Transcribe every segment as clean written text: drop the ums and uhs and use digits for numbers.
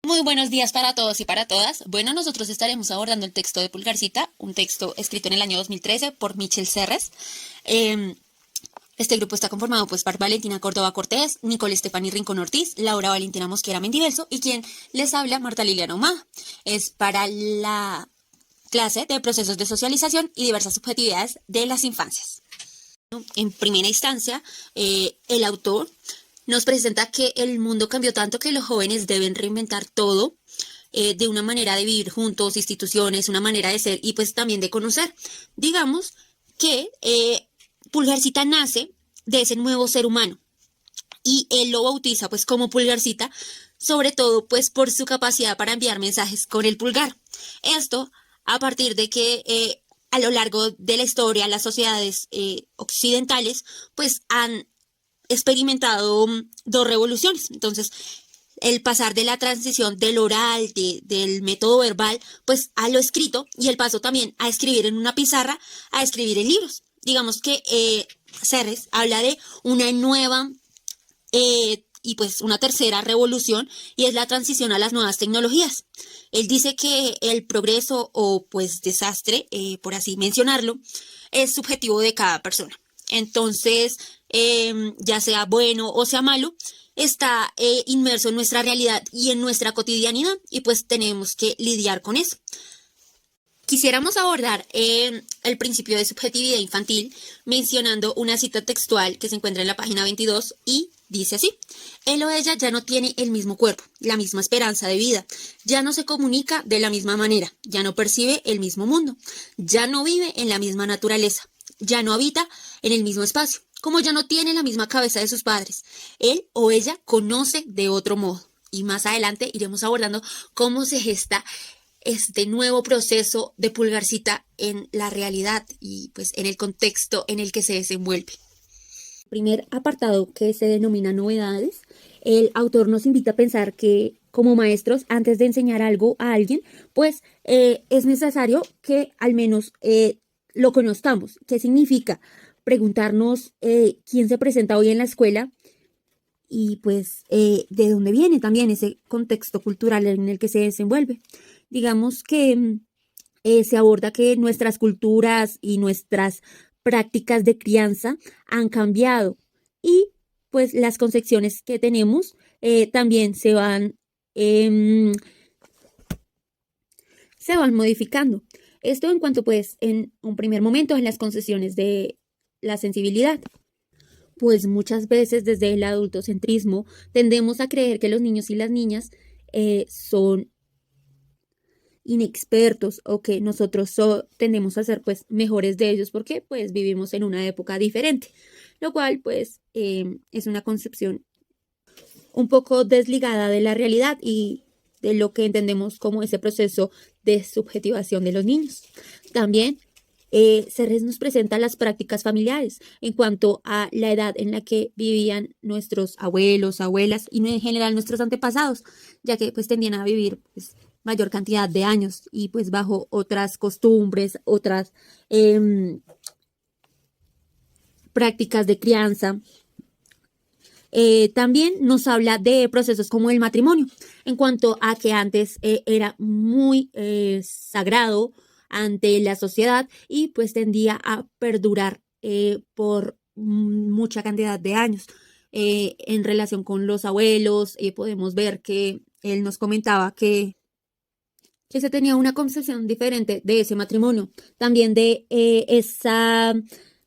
Muy buenos días para todos y para todas. Bueno, nosotros estaremos abordando el texto de Pulgarcita, un texto escrito en el año 2013 por Michel Serres. Eh, este grupo está conformado pues por Valentina Córdoba Cortés, Nicole Estefany Rincón Ortiz, Laura Valentina Mosquera Mendivelso y quien les habla, Marta Liliana Humada. Es para la clase de procesos de socialización y diversas subjetividades de las infancias. En primera instancia, el autor nos presenta que el mundo cambió tanto que los jóvenes deben reinventar todo de una manera de vivir juntos, instituciones, una manera de ser y pues también de conocer. Digamos que Pulgarcita nace de ese nuevo ser humano y él lo bautiza pues como Pulgarcita, sobre todo pues por su capacidad para enviar mensajes con el pulgar. Esto a partir de que a lo largo de la historia las sociedades occidentales pues han experimentado dos revoluciones. Entonces, el pasar de la transición del oral, del método verbal, pues a lo escrito y el paso también a escribir en una pizarra, a escribir en libros. Digamos que Serres habla de una nueva y pues una tercera revolución y es la transición a las nuevas tecnologías. Él dice que el progreso o pues desastre, por así mencionarlo, es subjetivo de cada persona. Entonces, ya sea bueno o sea malo, está inmerso en nuestra realidad y en nuestra cotidianidad y pues tenemos que lidiar con eso. Quisiéramos abordar el principio de subjetividad infantil mencionando una cita textual que se encuentra en la página 22 y dice así: él o ella ya no tiene el mismo cuerpo, la misma esperanza de vida, ya no se comunica de la misma manera, ya no percibe el mismo mundo, ya no vive en la misma naturaleza, ya no habita en el mismo espacio, como ya no tiene la misma cabeza de sus padres. Él o ella conoce de otro modo. Y más adelante iremos abordando cómo se gesta este nuevo proceso de Pulgarcita en la realidad y pues en el contexto en el que se desenvuelve. Primer apartado, que se denomina novedades, el autor nos invita a pensar que como maestros, antes de enseñar algo a alguien, pues es necesario que al menos lo conozcamos. ¿Qué significa? Preguntarnos quién se presenta hoy en la escuela y pues de dónde viene también ese contexto cultural en el que se desenvuelve. Digamos que se aborda que nuestras culturas y nuestras prácticas de crianza han cambiado y pues las concepciones que tenemos también eh, se van modificando. Esto en cuanto pues en un primer momento en las concesiones de la sensibilidad. Pues muchas veces desde el adultocentrismo tendemos a creer que los niños y las niñas son inexpertos o que nosotros tendemos a ser pues mejores de ellos porque pues vivimos en una época diferente, lo cual pues es una concepción un poco desligada de la realidad y de lo que entendemos como ese proceso de subjetivación de los niños. También Serres nos presenta las prácticas familiares en cuanto a la edad en la que vivían nuestros abuelos, abuelas y en general nuestros antepasados, ya que pues tendían a vivir pues, mayor cantidad de años y pues bajo otras costumbres, otras prácticas de crianza. También nos habla de procesos como el matrimonio, en cuanto a que antes era muy sagrado ante la sociedad y pues tendía a perdurar por mucha cantidad de años. En relación con los abuelos, podemos ver que él nos comentaba que se tenía una concepción diferente de ese matrimonio, también de esa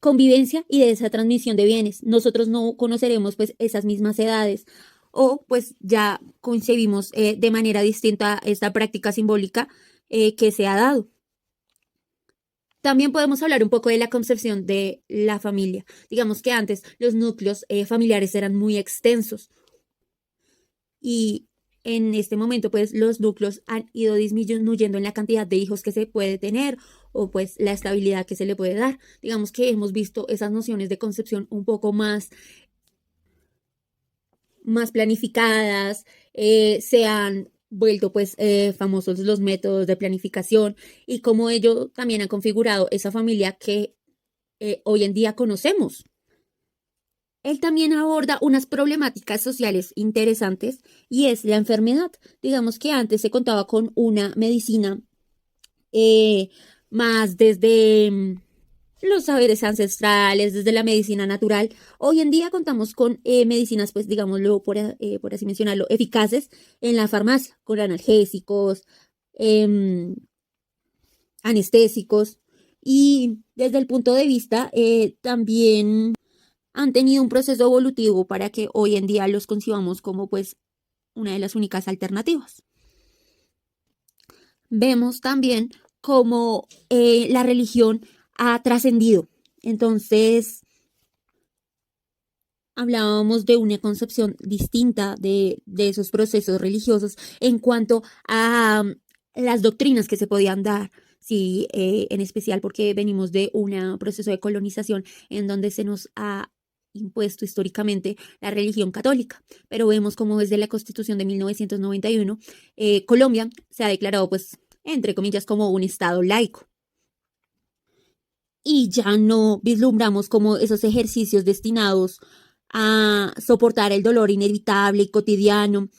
convivencia y de esa transmisión de bienes. Nosotros no conoceremos pues esas mismas edades o pues ya concebimos de manera distinta esta práctica simbólica que se ha dado. También podemos hablar un poco de la concepción de la familia. Digamos que antes los núcleos familiares eran muy extensos y en este momento pues los núcleos han ido disminuyendo en la cantidad de hijos que se puede tener o pues la estabilidad que se le puede dar. Digamos que hemos visto esas nociones de concepción un poco más planificadas, se han vuelto pues famosos los métodos de planificación y cómo ello también ha configurado esa familia que hoy en día conocemos. Él también aborda unas problemáticas sociales interesantes y es la enfermedad. Digamos que antes se contaba con una medicina eh, más desde los saberes ancestrales, desde la medicina natural. Hoy en día contamos con medicinas, pues digámoslo, por así mencionarlo, eficaces en la farmacia, con analgésicos, em, anestésicos. Y desde el punto de vista también han tenido un proceso evolutivo para que hoy en día los concibamos como pues una de las únicas alternativas. Vemos también cómo la religión ha trascendido. Entonces, hablábamos de una concepción distinta de esos procesos religiosos en cuanto a las doctrinas que se podían dar. Sí, en especial porque venimos de un proceso de colonización en donde se nos ha impuesto históricamente la religión católica, pero vemos como desde la Constitución de 1991 Colombia se ha declarado, pues, entre comillas, como un estado laico. Y ya no vislumbramos como esos ejercicios destinados a soportar el dolor inevitable y cotidiano,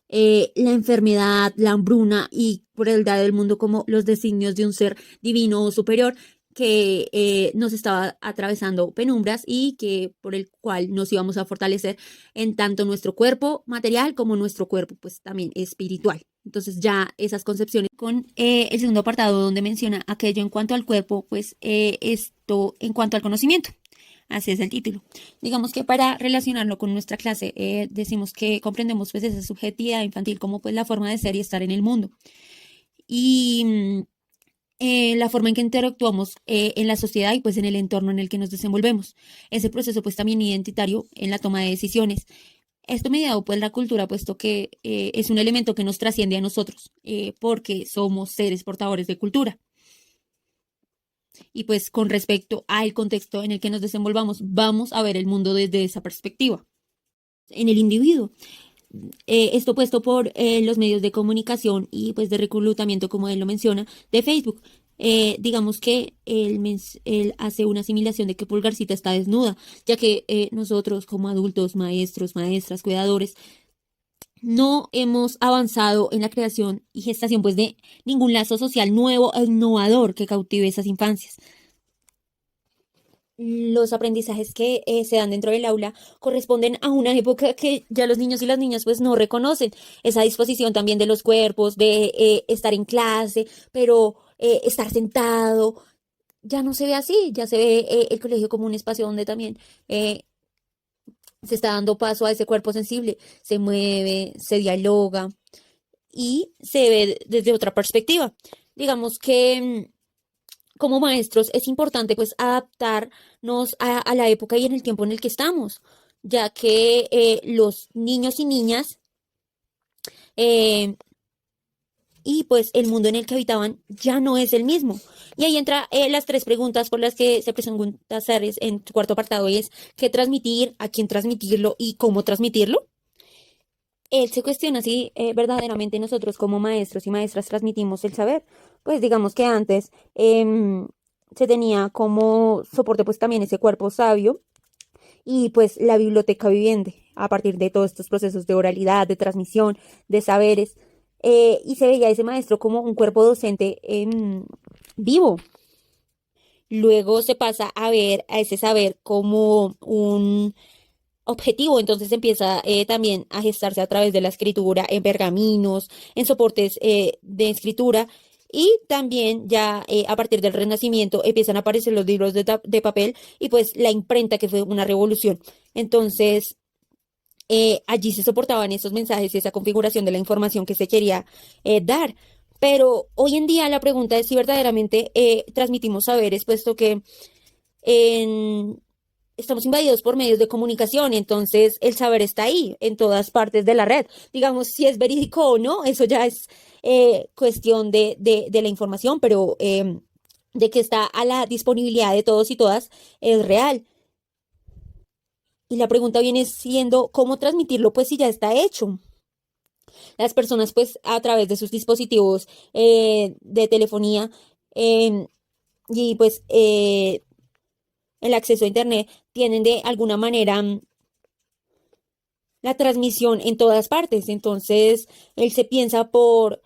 la enfermedad, la hambruna y crueldad del mundo como los designios de un ser divino o superior que nos estaba atravesando penumbras y que por el cual nos íbamos a fortalecer en tanto nuestro cuerpo material como nuestro cuerpo pues también espiritual. Entonces ya esas concepciones con el segundo apartado donde menciona aquello en cuanto al cuerpo, pues esto en cuanto al conocimiento. Así es el título. Digamos que para relacionarlo con nuestra clase, decimos que comprendemos pues esa subjetividad infantil como pues la forma de ser y estar en el mundo. Y la forma en que interactuamos en la sociedad y pues en el entorno en el que nos desenvolvemos. Ese proceso pues también identitario en la toma de decisiones. Esto mediado pues la cultura, puesto que es un elemento que nos trasciende a nosotros, porque somos seres portadores de cultura. Y pues con respecto al contexto en el que nos desenvolvamos, vamos a ver el mundo desde esa perspectiva. En el individuo. Esto puesto por los medios de comunicación y pues de reclutamiento, como él lo menciona, de Facebook. Digamos que él hace una asimilación de que Pulgarcita está desnuda, ya que nosotros como adultos, maestros, maestras, cuidadores, no hemos avanzado en la creación y gestación pues de ningún lazo social nuevo e innovador que cautive esas infancias. Los aprendizajes que se dan dentro del aula corresponden a una época que ya los niños y las niñas pues no reconocen. Esa disposición también de los cuerpos, de estar en clase, pero estar sentado, ya no se ve así, ya se ve el colegio como un espacio donde también se está dando paso a ese cuerpo sensible, se mueve, se dialoga y se ve desde otra perspectiva. Digamos que como maestros es importante pues adaptarnos a la época y en el tiempo en el que estamos, ya que los niños y niñas eh, y pues el mundo en el que habitaban ya no es el mismo. Y ahí entra las tres preguntas por las que se pregunta Serres en su cuarto apartado y es ¿qué transmitir, a quién transmitirlo y cómo transmitirlo? Él se cuestiona si verdaderamente nosotros como maestros y maestras transmitimos el saber. Pues digamos que antes se tenía como soporte pues también ese cuerpo sabio y pues la biblioteca viviente a partir de todos estos procesos de oralidad, de transmisión, de saberes. Y se veía a ese maestro como un cuerpo docente vivo. Luego se pasa a ver a ese saber como un objetivo, entonces empieza también a gestarse a través de la escritura en pergaminos, en soportes de escritura y también ya a partir del Renacimiento empiezan a aparecer los libros de papel y pues la imprenta que fue una revolución. Entonces allí se soportaban esos mensajes y esa configuración de la información que se quería dar. Pero hoy en día la pregunta es si verdaderamente transmitimos saberes, puesto que en estamos invadidos por medios de comunicación, entonces el saber está ahí, en todas partes de la red. Digamos, si es verídico o no, eso ya es cuestión de la información, pero de que está a la disponibilidad de todos y todas, es real. Y la pregunta viene siendo, ¿cómo transmitirlo? Pues si ya está hecho. Las personas, pues, a través de sus dispositivos de telefonía eh, y pues el acceso a Internet tienen de alguna manera la transmisión en todas partes. Entonces, él se piensa por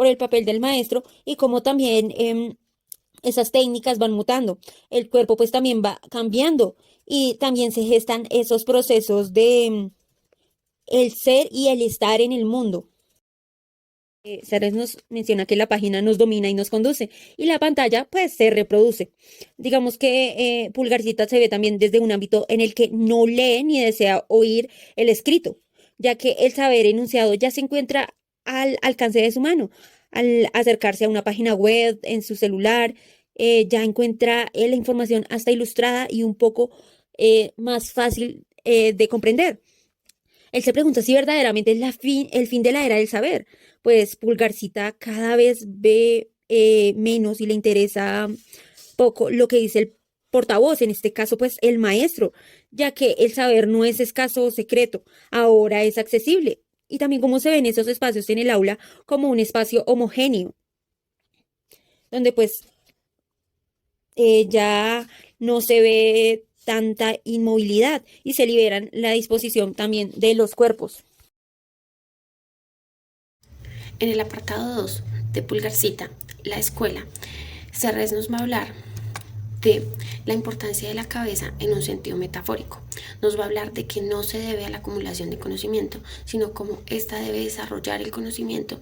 el papel del maestro y como también esas técnicas van mutando. El cuerpo pues también va cambiando y también se gestan esos procesos de el ser y el estar en el mundo. Ceres nos menciona que la página nos domina y nos conduce y la pantalla pues se reproduce. Digamos que Pulgarcita se ve también desde un ámbito en el que no lee ni desea oír el escrito, ya que el saber enunciado ya se encuentra al alcance de su mano. Al acercarse a una página web en su celular, ya encuentra la información hasta ilustrada y un poco más fácil de comprender. Él se pregunta si verdaderamente es el fin de la era del saber, pues Pulgarcita cada vez ve menos y le interesa poco lo que dice el portavoz, en este caso pues el maestro, ya que el saber no es escaso o secreto, ahora es accesible. Y también cómo se ven esos espacios en el aula como un espacio homogéneo, donde pues ya no se ve tanta inmovilidad y se liberan la disposición también de los cuerpos. En el apartado 2 de Pulgarcita, la escuela, Serres nos va a hablar de la importancia de la cabeza en un sentido metafórico. Nos va a hablar de que no se debe a la acumulación de conocimiento, sino cómo ésta debe desarrollar el conocimiento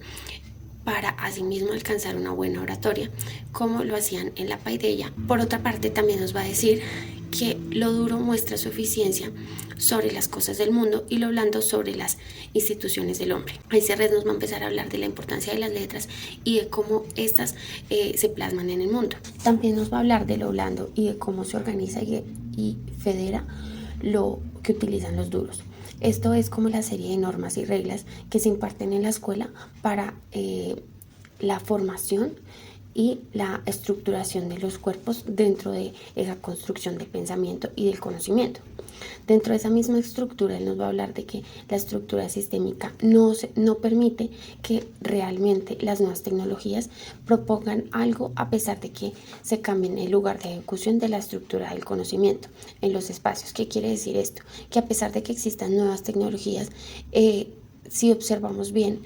para asimismo alcanzar una buena oratoria, como lo hacían en la paideia. Por otra parte, también nos va a decir que lo duro muestra su eficiencia sobre las cosas del mundo y lo blando sobre las instituciones del hombre. Ahí Serres nos va a empezar a hablar de la importancia de las letras y de cómo estas se plasman en el mundo. También nos va a hablar de lo blando y de cómo se organiza y federa lo que utilizan los duros. Esto es como la serie de normas y reglas que se imparten en la escuela para la formación y la estructuración de los cuerpos dentro de esa construcción del pensamiento y del conocimiento. Dentro de esa misma estructura, él nos va a hablar de que la estructura sistémica no permite que realmente las nuevas tecnologías propongan algo a pesar de que se cambien el lugar de ejecución de la estructura del conocimiento en los espacios. ¿Qué quiere decir esto? Que a pesar de que existan nuevas tecnologías, si observamos bien,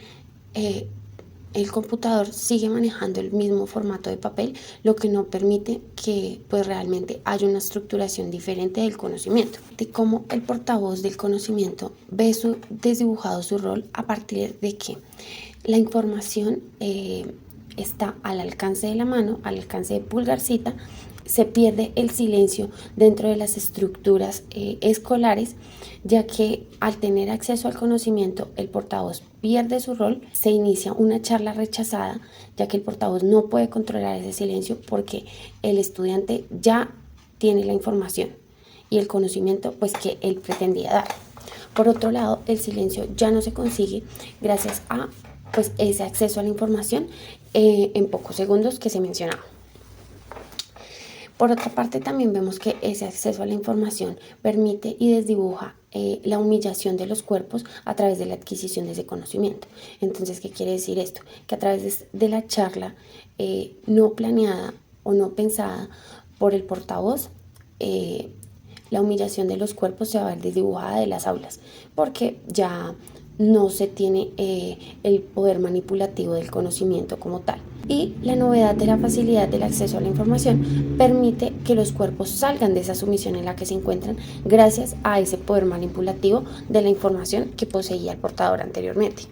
el computador sigue manejando el mismo formato de papel, lo que no permite que pues realmente haya una estructuración diferente del conocimiento. De cómo el portavoz del conocimiento ve desdibujado su rol a partir de que la información está al alcance de la mano, al alcance de Pulgarcita. Se pierde el silencio dentro de las estructuras escolares, ya que al tener acceso al conocimiento el portavoz pierde su rol, se inicia una charla rechazada, ya que el portavoz no puede controlar ese silencio porque el estudiante ya tiene la información y el conocimiento pues que él pretendía dar. Por otro lado, el silencio ya no se consigue gracias a pues ese acceso a la información en pocos segundos que se mencionaba. Por otra parte, también vemos que ese acceso a la información permite y desdibuja la humillación de los cuerpos a través de la adquisición de ese conocimiento. Entonces, ¿qué quiere decir esto? Que a través de la charla no planeada o no pensada por el portavoz, la humillación de los cuerpos se va a ver desdibujada de las aulas, porque ya no se tiene el poder manipulativo del conocimiento como tal. Y la novedad de la facilidad del acceso a la información permite que los cuerpos salgan de esa sumisión en la que se encuentran gracias a ese poder manipulativo de la información que poseía el portador anteriormente.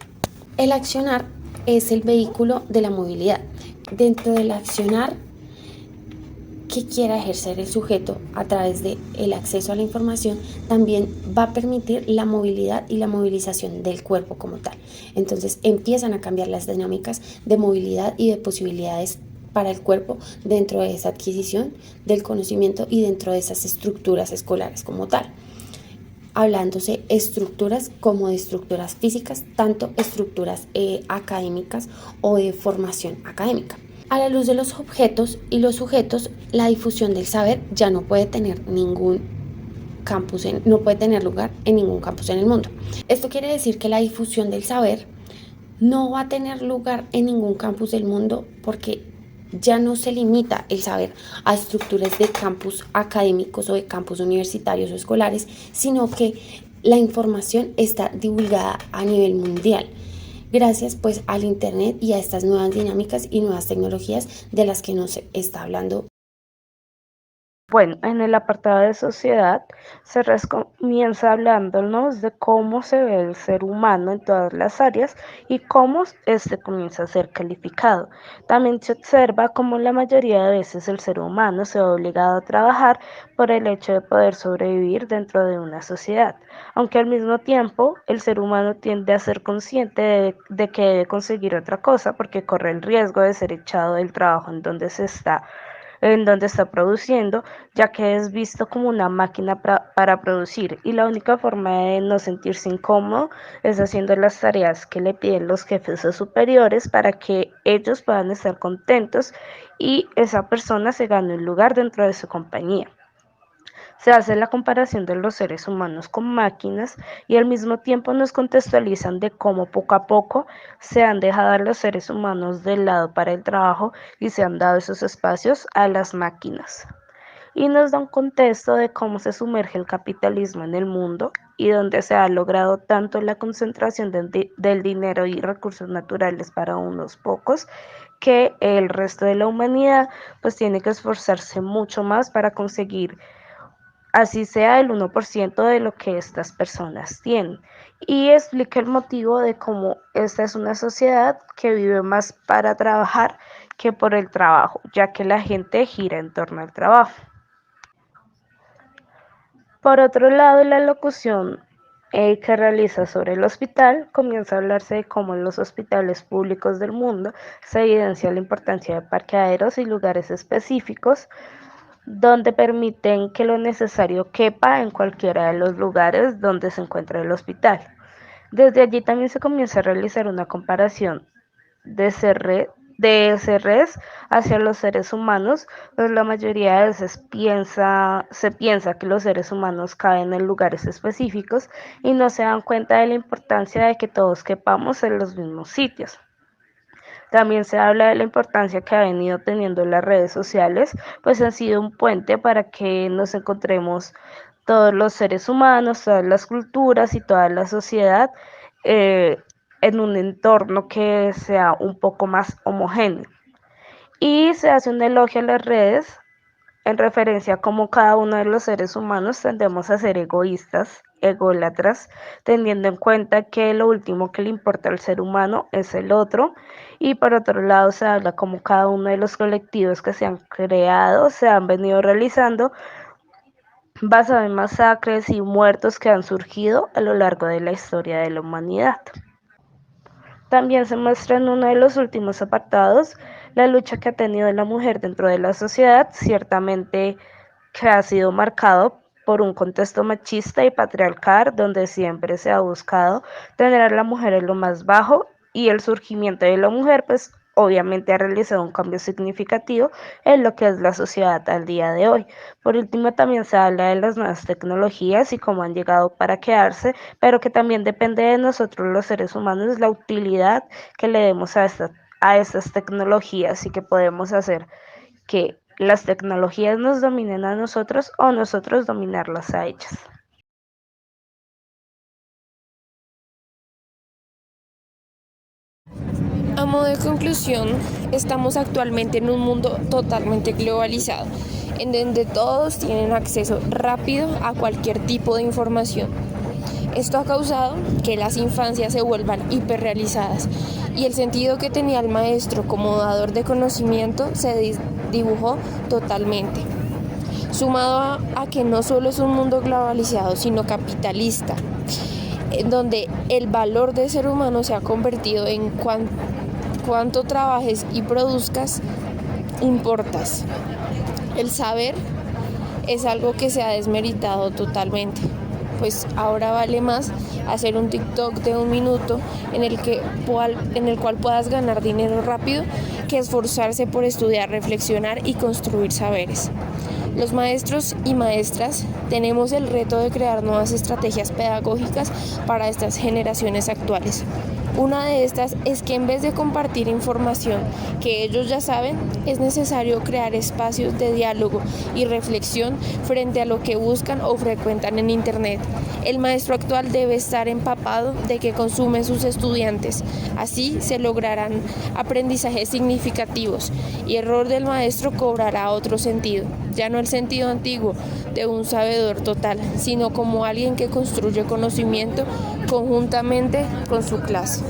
El accionar es el vehículo de la movilidad. Dentro del accionar que quiera ejercer el sujeto a través del acceso a la información también va a permitir la movilidad y la movilización del cuerpo como tal. Entonces empiezan a cambiar las dinámicas de movilidad y de posibilidades para el cuerpo dentro de esa adquisición del conocimiento y dentro de esas estructuras escolares como tal. Hablándose estructuras como de estructuras físicas, tanto estructuras académicas o de formación académica. A la luz de los objetos y los sujetos, la difusión del saber ya no puede tener no puede tener lugar en ningún campus en el mundo. Esto quiere decir que la difusión del saber no va a tener lugar en ningún campus del mundo porque ya no se limita el saber a estructuras de campus académicos o de campus universitarios o escolares, sino que la información está divulgada a nivel mundial, gracias pues al Internet y a estas nuevas dinámicas y nuevas tecnologías de las que nos está hablando. Bueno, en el apartado de sociedad comienza hablándonos de cómo se ve el ser humano en todas las áreas y cómo este comienza a ser calificado. También se observa cómo la mayoría de veces el ser humano se ve obligado a trabajar por el hecho de poder sobrevivir dentro de una sociedad, aunque al mismo tiempo el ser humano tiende a ser consciente de que debe conseguir otra cosa porque corre el riesgo de ser echado del trabajo en donde está produciendo, ya que es visto como una máquina para producir y la única forma de no sentirse incómodo es haciendo las tareas que le piden los jefes o superiores para que ellos puedan estar contentos y esa persona se gane un lugar dentro de su compañía. Se hace la comparación de los seres humanos con máquinas y al mismo tiempo nos contextualizan de cómo poco a poco se han dejado a los seres humanos de lado para el trabajo y se han dado esos espacios a las máquinas. Y nos da un contexto de cómo se sumerge el capitalismo en el mundo y donde se ha logrado tanto la concentración del dinero y recursos naturales para unos pocos que el resto de la humanidad pues tiene que esforzarse mucho más para conseguir así sea el 1% de lo que estas personas tienen. Y explica el motivo de cómo esta es una sociedad que vive más para trabajar que por el trabajo, ya que la gente gira en torno al trabajo. Por otro lado, la locución que realiza sobre el hospital comienza a hablarse de cómo en los hospitales públicos del mundo se evidencia la importancia de parqueaderos y lugares específicos donde permiten que lo necesario quepa en cualquiera de los lugares donde se encuentra el hospital. Desde allí también se comienza a realizar una comparación de ese res hacia los seres humanos, pues la mayoría de veces se piensa que los seres humanos caben en lugares específicos y no se dan cuenta de la importancia de que todos quepamos en los mismos sitios. También se habla de la importancia que ha venido teniendo las redes sociales, pues han sido un puente para que nos encontremos todos los seres humanos, todas las culturas y toda la sociedad en un entorno que sea un poco más homogéneo. Y se hace un elogio a las redes en referencia a cómo cada uno de los seres humanos tendemos a ser egoístas, ególatras, teniendo en cuenta que lo último que le importa al ser humano es el otro. Y por otro lado se habla cómo cada uno de los colectivos que se han creado, se han venido realizando basado en masacres y muertos que han surgido a lo largo de la historia de la humanidad. También se muestra en uno de los últimos apartados la lucha que ha tenido la mujer dentro de la sociedad, ciertamente que ha sido marcado por un contexto machista y patriarcal donde siempre se ha buscado tener a la mujer en lo más bajo y el surgimiento de la mujer pues obviamente ha realizado un cambio significativo en lo que es la sociedad al día de hoy. Por último, también se habla de las nuevas tecnologías y cómo han llegado para quedarse, pero que también depende de nosotros los seres humanos la utilidad que le demos a estas tecnologías y que podemos hacer que las tecnologías nos dominen a nosotros o nosotros dominarlas a ellas. A modo de conclusión, estamos actualmente en un mundo totalmente globalizado, en donde todos tienen acceso rápido a cualquier tipo de información. Esto ha causado que las infancias se vuelvan hiperrealizadas y el sentido que tenía el maestro como dador de conocimiento se dibujó totalmente. Sumado a que no solo es un mundo globalizado, sino capitalista, en donde el valor del ser humano se ha convertido en cuánto trabajes y produzcas, importas. El saber es algo que se ha desmeritado totalmente, pues ahora vale más hacer un TikTok de 1 minuto en el cual puedas ganar dinero rápido que esforzarse por estudiar, reflexionar y construir saberes. Los maestros y maestras tenemos el reto de crear nuevas estrategias pedagógicas para estas generaciones actuales, Una de estas es que en vez de compartir información que ellos ya saben, es necesario crear espacios de diálogo y reflexión frente a lo que buscan o frecuentan en Internet. El maestro actual debe estar empapado de que consumen sus estudiantes. Así se lograrán aprendizajes significativos y el rol del maestro cobrará otro sentido, ya no el sentido antiguo de un sabedor total, sino como alguien que construye conocimiento conjuntamente con su clase.